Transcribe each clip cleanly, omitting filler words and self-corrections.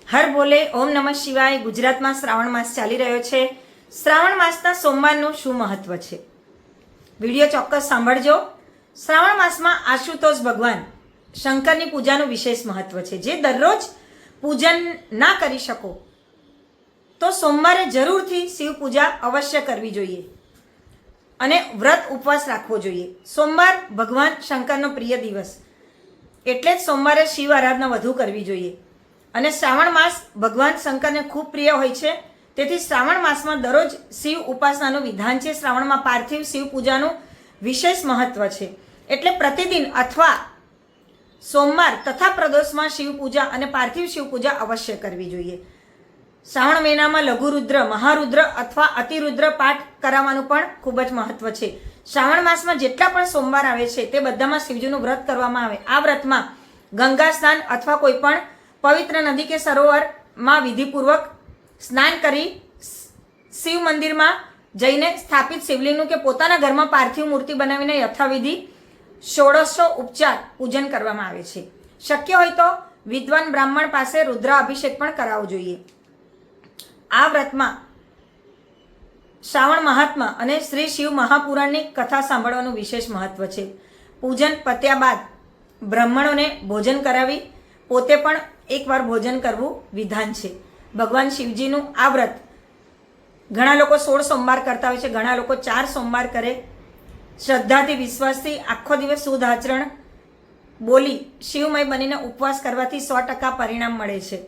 હર બોલે ઓમ નમઃ શિવાય। ગુજરાતમાં શ્રાવણ માસ ચાલી રહ્યો છે। શ્રાવણ માસના સોમવારનું શું મહત્વ છે, વિડીયો ચોક્કસ સાંભળજો। શ્રાવણ માસમાં આશુતોષ ભગવાન શંકરની પૂજાનું વિશેષ મહત્વ છે। જે દરરોજ પૂજન ના કરી શકો તો સોમવારે જરૂરથી શિવ પૂજા અવશ્ય કરવી જોઈએ અને વ્રત ઉપવાસ રાખવો જોઈએ। સોમવાર ભગવાન શંકરનો પ્રિય દિવસ, એટલે જ સોમવારે શિવ આરાધના વધુ કરવી જોઈએ। અને શ્રાવણ માસ ભગવાન શંકરને ખૂબ પ્રિય હોય છે, તેથી શ્રાવણ માસમાં દરરોજ શિવ ઉપાસનાનું વિધાન છે। શ્રાવણમાં પાર્થિવ શિવ પૂજાનું વિશેષ મહત્વ છે, એટલે પ્રતિદિન અથવા સોમવાર તથા પ્રદોષમાં શિવ પૂજા અને પાર્થિવ શિવ પૂજા અવશ્ય કરવી જોઈએ। શ્રાવણ મહિનામાં લઘુરુદ્ર, મહારુદ્ર અથવા અતિરુદ્ર પાઠ કરાવવાનું પણ ખૂબ જ મહત્વ છે। શ્રાવણ માસમાં જેટલા પણ સોમવાર આવે છે તે બધામાં શિવજીનું વ્રત કરવામાં આવે। આ વ્રતમાં ગંગા સ્નાન અથવા કોઈ પણ પવિત્ર નદી કે સરોવરમાં વિધિપૂર્વક સ્નાન કરી શિવ મંદિરમાં જઈને સ્થાપિત શિવલિંગનું કે પોતાના ઘરમાં પાર્થિવ મૂર્તિ બનાવીને યથાવિધિ ષોડશો ઉપચાર પૂજન કરવામાં આવે છે। શક્ય હોય તો વિદ્વાન બ્રાહ્મણ પાસે રુદ્રાભિષેક પણ કરાવવો જોઈએ। આ વ્રતમાં શ્રાવણ મહાત્મા અને શ્રી શિવ મહાપુરાણની કથા સાંભળવાનું વિશેષ મહત્વ છે। પૂજન પત્યા બાદ બ્રાહ્મણોને ભોજન કરાવી પોતે પણ એકવાર ભોજન કરવું વિધાન છે। ભગવાન શિવજીનું આ વ્રત ઘણા લોકો 16 સોમવાર કરતા હોય છે, ઘણા લોકો 4 સોમવાર કરે। શ્રદ્ધાથી વિશ્વાસથી આખો દિવસ શુદ્ધ આચરણ બોલી શિવમય બનીને ઉપવાસ કરવાથી 100% પરિણામ મળે છે।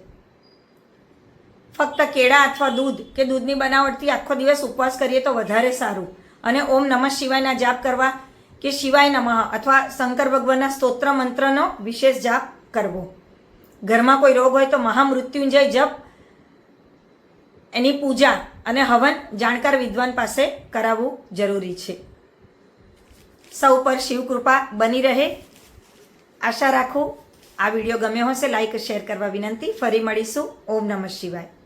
ફક્ત કેળા અથવા દૂધ કે દૂધની બનાવટથી આખો દિવસ ઉપવાસ કરીએ તો વધારે સારું। અને ઓમ નમઃ શિવાયના જાપ કરવા કે શિવાય નમઃ અથવા શંકર ભગવાનના સ્તોત્ર મંત્રનો વિશેષ જાપ કરવો। ઘરમાં કોઈ રોગ હોય તો મહામૃત્યુંજય જપ, એની પૂજા અને હવન જાણકાર વિદ્વાન પાસે કરાવવું જરૂરી છે। સૌ પર શિવ કૃપા બની રહે આશા રાખું। આ વિડીયો ગમ્યો હશે લાઈક શેર કરવા વિનંતી। ફરી મળીશું। ઓમ નમઃ શિવાય।